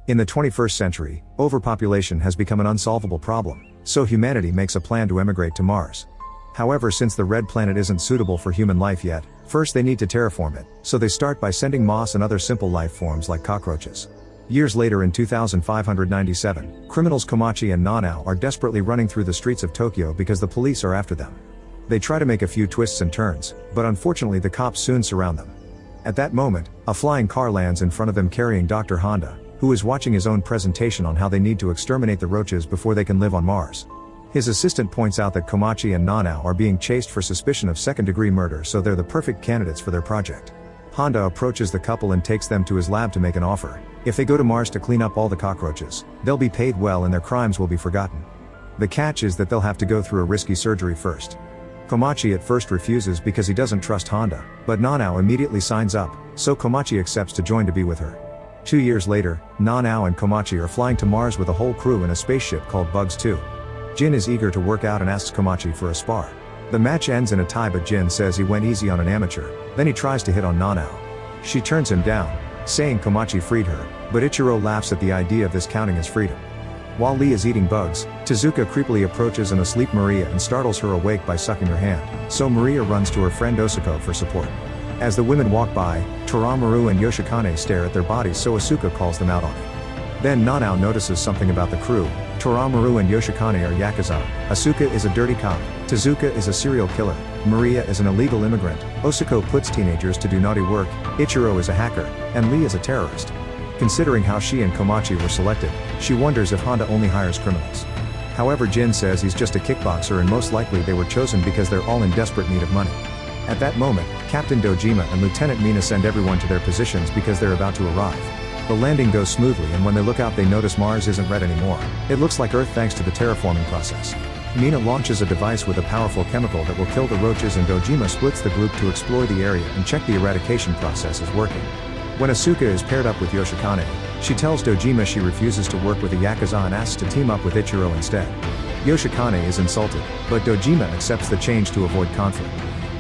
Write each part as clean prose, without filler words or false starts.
In the 21st century, overpopulation has become an unsolvable problem, so humanity makes a plan to emigrate to Mars. However, since the red planet isn't suitable for human life yet, first they need to terraform it, so they start by sending moss and other simple life forms like cockroaches. Years later in 2597, criminals Komachi and Nanao are desperately running through the streets of Tokyo because the police are after them. They try to make a few twists and turns, but unfortunately the cops soon surround them. At that moment, a flying car lands in front of them carrying Dr. Honda, who is watching his own presentation on how they need to exterminate the roaches before they can live on Mars. His assistant points out that Komachi and Nanao are being chased for suspicion of second-degree murder, so they're the perfect candidates for their project. Honda approaches the couple and takes them to his lab to make an offer. If they go to Mars to clean up all the cockroaches, they'll be paid well and their crimes will be forgotten. The catch is that they'll have to go through a risky surgery first. Komachi at first refuses because he doesn't trust Honda, but Nanao immediately signs up, so Komachi accepts to join to be with her. 2 years later, Nanao and Komachi are flying to Mars with a whole crew in a spaceship called Bugs 2. Jin is eager to work out and asks Komachi for a spar. The match ends in a tie, but Jin says he went easy on an amateur, then he tries to hit on Nanao. She turns him down, saying Komachi freed her, but Ichiro laughs at the idea of this counting as freedom. While Lee is eating bugs, Tezuka creepily approaches an asleep Maria and startles her awake by sucking her hand, so Maria runs to her friend Osako for support. As the women walk by, Toramaru and Yoshikane stare at their bodies, so Asuka calls them out on it. Then Nanao notices something about the crew. Toramaru and Yoshikane are Yakuza, Asuka is a dirty cop, Tezuka is a serial killer, Maria is an illegal immigrant, Osako puts teenagers to do naughty work, Ichiro is a hacker, and Lee is a terrorist. Considering how she and Komachi were selected, she wonders if Honda only hires criminals. However, Jin says he's just a kickboxer and most likely they were chosen because they're all in desperate need of money. At that moment, Captain Dojima and Lieutenant Mina send everyone to their positions because they're about to arrive. The landing goes smoothly and when they look out they notice Mars isn't red anymore. It looks like Earth thanks to the terraforming process. Mina launches a device with a powerful chemical that will kill the roaches and Dojima splits the group to explore the area and check the eradication process is working. When Asuka is paired up with Yoshikane, she tells Dojima she refuses to work with the Yakuza and asks to team up with Ichiro instead. Yoshikane is insulted, but Dojima accepts the change to avoid conflict.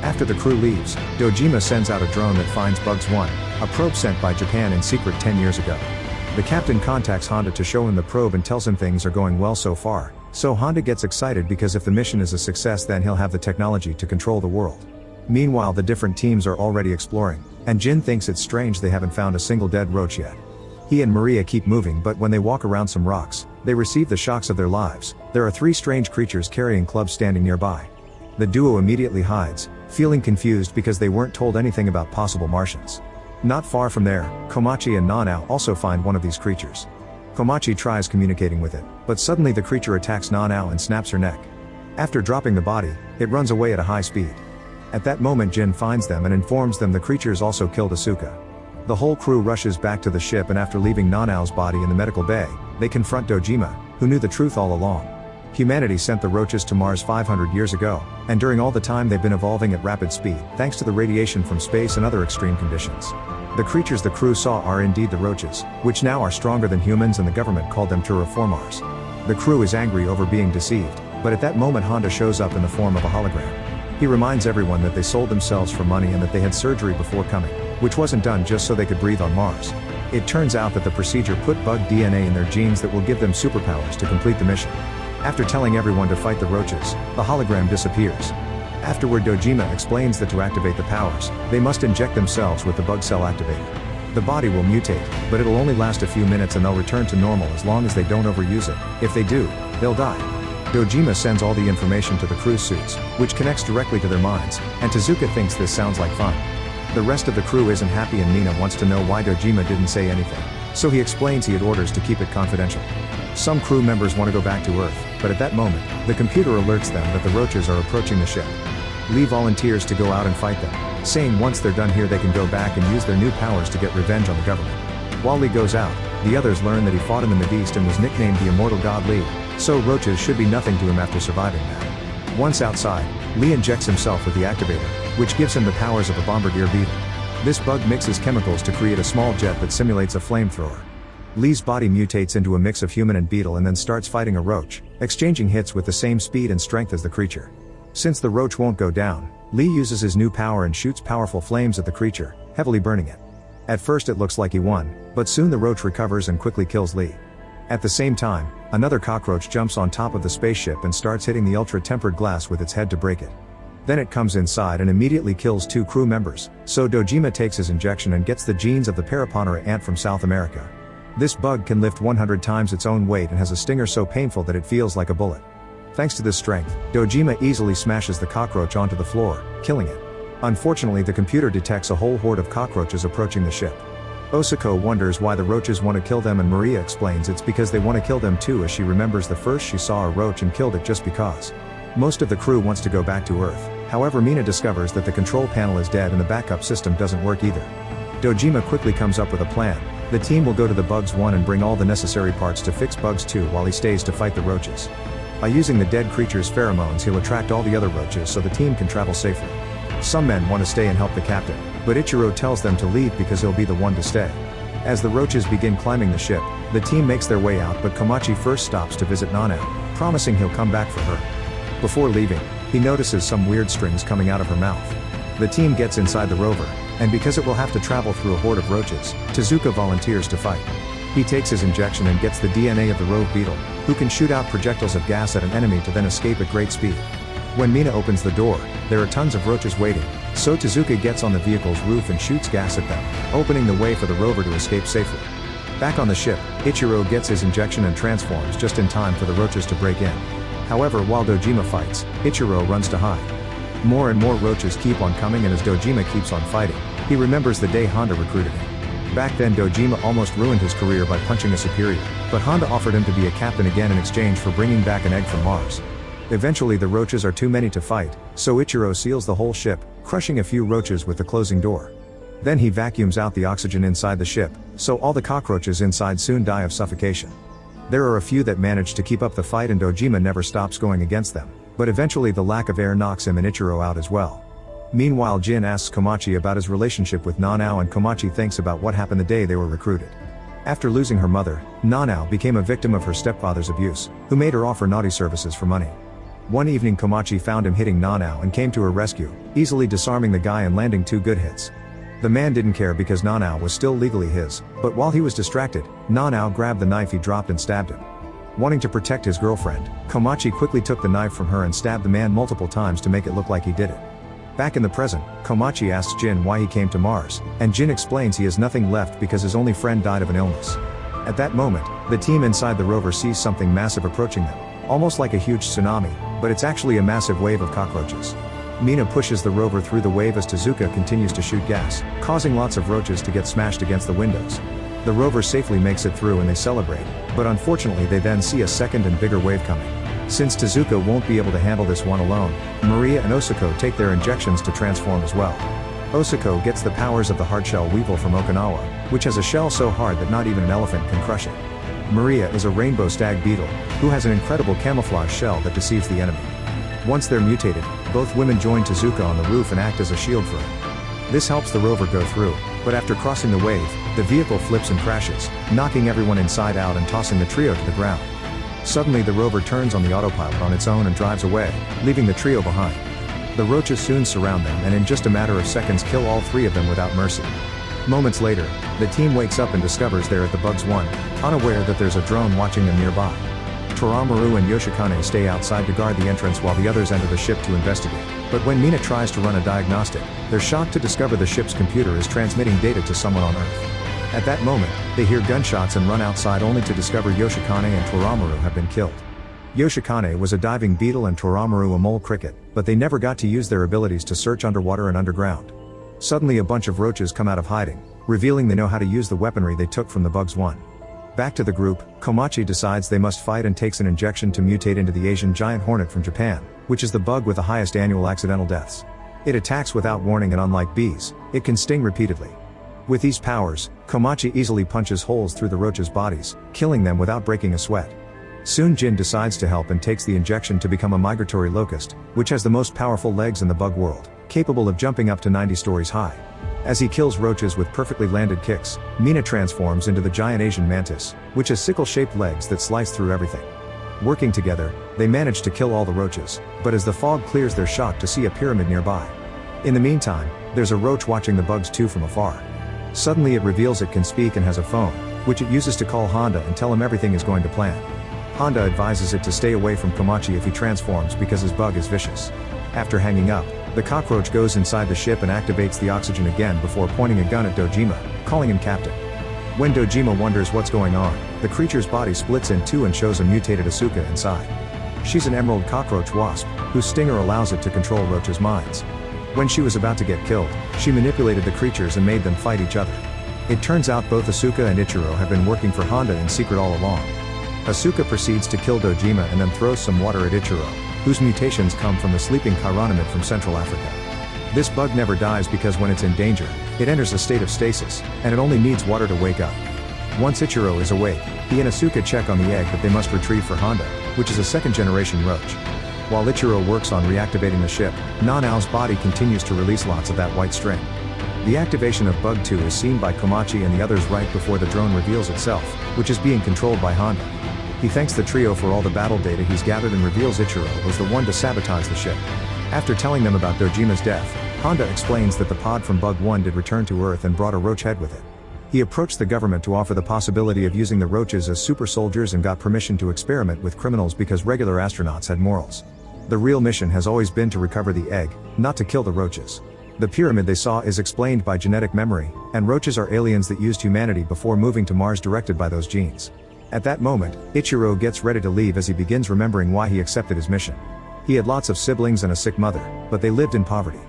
After the crew leaves, Dojima sends out a drone that finds Bugs 1, a probe sent by Japan in secret 10 years ago. The captain contacts Honda to show him the probe and tells him things are going well so far, so Honda gets excited because if the mission is a success then he'll have the technology to control the world. Meanwhile, the different teams are already exploring, and Jin thinks it's strange they haven't found a single dead roach yet. He and Maria keep moving, but when they walk around some rocks, they receive the shocks of their lives. There are 3 strange creatures carrying clubs standing nearby. The duo immediately hides, feeling confused because they weren't told anything about possible Martians. Not far from there, Komachi and Nanao also find one of these creatures. Komachi tries communicating with it, but suddenly the creature attacks Nanao and snaps her neck. After dropping the body, it runs away at a high speed. At that moment Jin finds them and informs them the creatures also killed Asuka. The whole crew rushes back to the ship and after leaving Nanao's body in the medical bay, they confront Dojima, who knew the truth all along. Humanity sent the roaches to Mars 500 years ago, and during all the time they've been evolving at rapid speed, thanks to the radiation from space and other extreme conditions. The creatures the crew saw are indeed the roaches, which now are stronger than humans and the government called them terraformers. The crew is angry over being deceived, but at that moment Honda shows up in the form of a hologram. He reminds everyone that they sold themselves for money and that they had surgery before coming, which wasn't done just so they could breathe on Mars. It turns out that the procedure put bug DNA in their genes that will give them superpowers to complete the mission. After telling everyone to fight the roaches, the hologram disappears. Afterward Dojima explains that to activate the powers, they must inject themselves with the bug cell activator. The body will mutate, but it'll only last a few minutes and they'll return to normal as long as they don't overuse it. If they do, they'll die. Dojima sends all the information to the crew's suits, which connects directly to their minds, and Tezuka thinks this sounds like fun. The rest of the crew isn't happy and Mina wants to know why Dojima didn't say anything, so he explains he had orders to keep it confidential. Some crew members want to go back to Earth, but at that moment, the computer alerts them that the roaches are approaching the ship. Lee volunteers to go out and fight them, saying once they're done here they can go back and use their new powers to get revenge on the government. While Lee goes out, the others learn that he fought in the Mideast and was nicknamed the Immortal God Lee, so roaches should be nothing to him after surviving that. Once outside, Lee injects himself with the activator, which gives him the powers of a bombardier beetle. This bug mixes chemicals to create a small jet that simulates a flamethrower. Lee's body mutates into a mix of human and beetle and then starts fighting a roach, exchanging hits with the same speed and strength as the creature. Since the roach won't go down, Lee uses his new power and shoots powerful flames at the creature, heavily burning it. At first it looks like he won, but soon the roach recovers and quickly kills Lee. At the same time, another cockroach jumps on top of the spaceship and starts hitting the ultra-tempered glass with its head to break it. Then it comes inside and immediately kills 2 crew members, so Dojima takes his injection and gets the genes of the Paraponera ant from South America. This bug can lift 100 times its own weight and has a stinger so painful that it feels like a bullet. Thanks to this strength, Dojima easily smashes the cockroach onto the floor, killing it. Unfortunately, the computer detects a whole horde of cockroaches approaching the ship. Osako wonders why the roaches want to kill them, and Maria explains it's because they want to kill them too, as she remembers the first she saw a roach and killed it just because. Most of the crew wants to go back to Earth, however Mina discovers that the control panel is dead and the backup system doesn't work either. Dojima quickly comes up with a plan. The team will go to the Bugs 1 and bring all the necessary parts to fix Bugs 2 while he stays to fight the roaches. By using the dead creature's pheromones, he'll attract all the other roaches so the team can travel safely. Some men want to stay and help the captain, but Ichiro tells them to leave because he'll be the one to stay. As the roaches begin climbing the ship, the team makes their way out, but Komachi first stops to visit Nanao, promising he'll come back for her. Before leaving, he notices some weird strings coming out of her mouth. The team gets inside the rover, and because it will have to travel through a horde of roaches, Tezuka volunteers to fight. He takes his injection and gets the DNA of the rogue beetle, who can shoot out projectiles of gas at an enemy to then escape at great speed. When Mina opens the door, there are tons of roaches waiting, so Tezuka gets on the vehicle's roof and shoots gas at them, opening the way for the rover to escape safely. Back on the ship, Ichiro gets his injection and transforms just in time for the roaches to break in. However, while Dojima fights, Ichiro runs to hide. More and more roaches keep on coming, and as Dojima keeps on fighting, he remembers the day Honda recruited him. Back then Dojima almost ruined his career by punching a superior, but Honda offered him to be a captain again in exchange for bringing back an egg from Mars. Eventually the roaches are too many to fight, so Ichiro seals the whole ship, crushing a few roaches with the closing door. Then he vacuums out the oxygen inside the ship, so all the cockroaches inside soon die of suffocation. There are a few that manage to keep up the fight, and Dojima never stops going against them, but eventually the lack of air knocks him and Ichiro out as well. Meanwhile, Jin asks Komachi about his relationship with Nanao, and Komachi thinks about what happened the day they were recruited. After losing her mother, Nanao became a victim of her stepfather's abuse, who made her offer naughty services for money. One evening Komachi found him hitting Nanao and came to her rescue, easily disarming the guy and landing 2 good hits. The man didn't care because Nanao was still legally his, but while he was distracted, Nanao grabbed the knife he dropped and stabbed him. Wanting to protect his girlfriend, Komachi quickly took the knife from her and stabbed the man multiple times to make it look like he did it. Back in the present, Komachi asks Jin why he came to Mars, and Jin explains he has nothing left because his only friend died of an illness. At that moment, the team inside the rover sees something massive approaching them, almost like a huge tsunami, but it's actually a massive wave of cockroaches. Mina pushes the rover through the wave as Tezuka continues to shoot gas, causing lots of roaches to get smashed against the windows. The rover safely makes it through and they celebrate, but unfortunately they then see a second and bigger wave coming. Since Tezuka won't be able to handle this one alone, Maria and Osako take their injections to transform as well. Osako gets the powers of the hardshell weevil from Okinawa, which has a shell so hard that not even an elephant can crush it. Maria is a rainbow stag beetle, who has an incredible camouflage shell that deceives the enemy. Once they're mutated, both women join Tezuka on the roof and act as a shield for him. This helps the rover go through, but after crossing the wave, the vehicle flips and crashes, knocking everyone inside out and tossing the trio to the ground. Suddenly the rover turns on the autopilot on its own and drives away, leaving the trio behind. The roaches soon surround them and in just a matter of seconds kill all 3 of them without mercy. Moments later, the team wakes up and discovers they're at the Bugs 1, unaware that there's a drone watching them nearby. Toramaru and Yoshikane stay outside to guard the entrance while the others enter the ship to investigate, but when Mina tries to run a diagnostic, they're shocked to discover the ship's computer is transmitting data to someone on Earth. At that moment, they hear gunshots and run outside only to discover Yoshikane and Toramaru have been killed. Yoshikane was a diving beetle and Toramaru a mole cricket, but they never got to use their abilities to search underwater and underground. Suddenly a bunch of roaches come out of hiding, revealing they know how to use the weaponry they took from the Bugs 1. Back to the group, Komachi decides they must fight and takes an injection to mutate into the Asian giant hornet from Japan, which is the bug with the highest annual accidental deaths. It attacks without warning and unlike bees, it can sting repeatedly. With these powers, Komachi easily punches holes through the roaches' bodies, killing them without breaking a sweat. Soon Jin decides to help and takes the injection to become a migratory locust, which has the most powerful legs in the bug world, capable of jumping up to 90 stories high. As he kills roaches with perfectly landed kicks, Mina transforms into the giant Asian mantis, which has sickle-shaped legs that slice through everything. Working together, they manage to kill all the roaches, but as the fog clears they're shocked to see a pyramid nearby. In the meantime, there's a roach watching the Bugs 2 from afar. Suddenly it reveals it can speak and has a phone, which it uses to call Honda and tell him everything is going to plan. Honda advises it to stay away from Komachi if he transforms because his bug is vicious. After hanging up, the cockroach goes inside the ship and activates the oxygen again before pointing a gun at Dojima, calling him captain. When Dojima wonders what's going on, the creature's body splits in two and shows a mutated Asuka inside. She's an emerald cockroach wasp, whose stinger allows it to control roaches' minds. When she was about to get killed, she manipulated the creatures and made them fight each other. It turns out both Asuka and Ichiro have been working for Honda in secret all along. Asuka proceeds to kill Dojima and then throws some water at Ichiro, whose mutations come from the sleeping chironomid from Central Africa. This bug never dies because when it's in danger, it enters a state of stasis, and it only needs water to wake up. Once Ichiro is awake, he and Asuka check on the egg that they must retrieve for Honda, which is a second-generation roach. While Ichiro works on reactivating the ship, Nanao's body continues to release lots of that white string. The activation of Bug 2 is seen by Komachi and the others right before the drone reveals itself, which is being controlled by Honda. He thanks the trio for all the battle data he's gathered and reveals Ichiro was the one to sabotage the ship. After telling them about Dojima's death, Honda explains that the pod from Bug 1 did return to Earth and brought a roach head with it. He approached the government to offer the possibility of using the roaches as super soldiers and got permission to experiment with criminals because regular astronauts had morals. The real mission has always been to recover the egg, not to kill the roaches. The pyramid they saw is explained by genetic memory, and roaches are aliens that used humanity before moving to Mars directed by those genes. At that moment, Ichiro gets ready to leave as he begins remembering why he accepted his mission. He had lots of siblings and a sick mother, but they lived in poverty.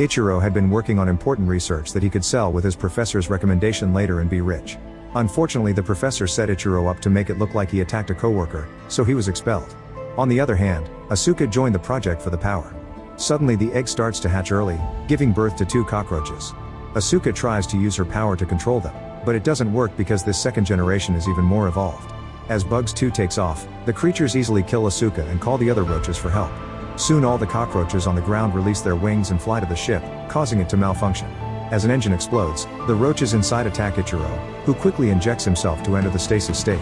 Ichiro had been working on important research that he could sell with his professor's recommendation later and be rich. Unfortunately, the professor set Ichiro up to make it look like he attacked a coworker, so he was expelled. On the other hand, Asuka joined the project for the power. Suddenly the egg starts to hatch early, giving birth to 2 cockroaches. Asuka tries to use her power to control them, but it doesn't work because this second generation is even more evolved. As Bugs 2 takes off, the creatures easily kill Asuka and call the other roaches for help. Soon all the cockroaches on the ground release their wings and fly to the ship, causing it to malfunction. As an engine explodes, the roaches inside attack Ichiro, who quickly injects himself to enter the stasis state.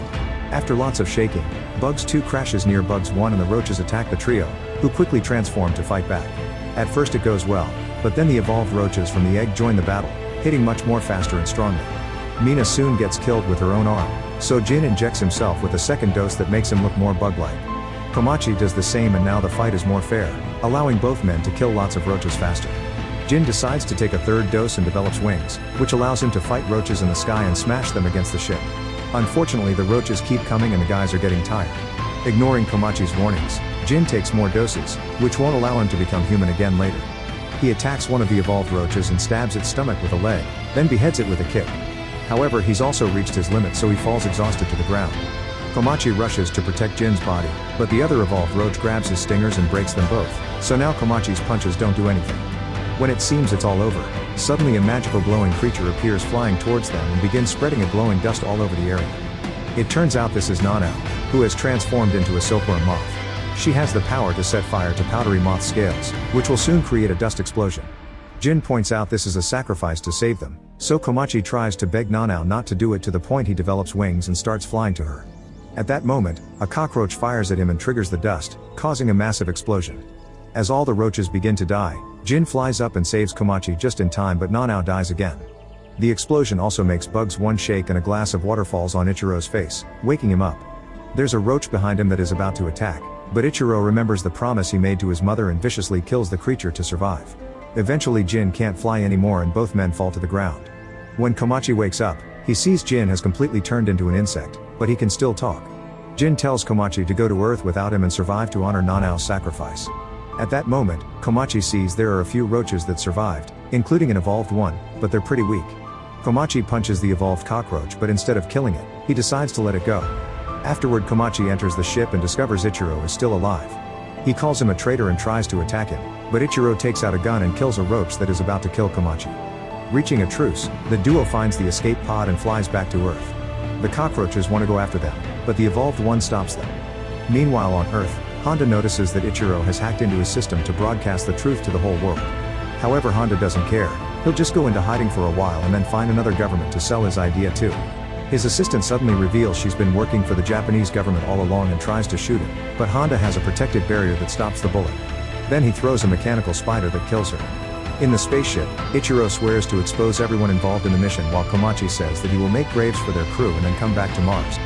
After lots of shaking, Bugs 2 crashes near Bugs 1 and the roaches attack the trio, who quickly transform to fight back. At first it goes well, but then the evolved roaches from the egg join the battle, hitting much more faster and stronger. Mina soon gets killed with her own arm, so Jin injects himself with a second dose that makes him look more bug-like. Komachi does the same and now the fight is more fair, allowing both men to kill lots of roaches faster. Jin decides to take a third dose and develops wings, which allows him to fight roaches in the sky and smash them against the ship. Unfortunately, the roaches keep coming and the guys are getting tired. Ignoring Komachi's warnings, Jin takes more doses, which won't allow him to become human again later. He attacks one of the evolved roaches and stabs its stomach with a leg, then beheads it with a kick. However, he's also reached his limit, so he falls exhausted to the ground. Komachi rushes to protect Jin's body, but the other evolved roach grabs his stingers and breaks them both, so now Komachi's punches don't do anything. When it seems it's all over, suddenly a magical glowing creature appears flying towards them and begins spreading a glowing dust all over the area. It turns out this is Nanao, who has transformed into a silkworm moth. She has the power to set fire to powdery moth scales, which will soon create a dust explosion. Jin points out this is a sacrifice to save them, so Komachi tries to beg Nanao not to do it to the point he develops wings and starts flying to her. At that moment, a cockroach fires at him and triggers the dust, causing a massive explosion. As all the roaches begin to die, Jin flies up and saves Komachi just in time, but Nanao dies again. The explosion also makes Bugs 1 shake and a glass of water falls on Ichiro's face, waking him up. There's a roach behind him that is about to attack, but Ichiro remembers the promise he made to his mother and viciously kills the creature to survive. Eventually Jin can't fly anymore and both men fall to the ground. When Komachi wakes up, he sees Jin has completely turned into an insect, but he can still talk. Jin tells Komachi to go to Earth without him and survive to honor Nanao's sacrifice. At that moment, Komachi sees there are a few roaches that survived, including an evolved one, but they're pretty weak. Komachi punches the evolved cockroach, but instead of killing it, he decides to let it go. Afterward, Komachi enters the ship and discovers Ichiro is still alive. He calls him a traitor and tries to attack him, but Ichiro takes out a gun and kills a roach that is about to kill Komachi. Reaching a truce, the duo finds the escape pod and flies back to Earth. The cockroaches want to go after them, but the evolved one stops them. Meanwhile on Earth, Honda notices that Ichiro has hacked into his system to broadcast the truth to the whole world. However, Honda doesn't care. He'll just go into hiding for a while and then find another government to sell his idea to. His assistant suddenly reveals she's been working for the Japanese government all along and tries to shoot him, but Honda has a protective barrier that stops the bullet. Then he throws a mechanical spider that kills her. In the spaceship, Ichiro swears to expose everyone involved in the mission while Komachi says that he will make graves for their crew and then come back to Mars.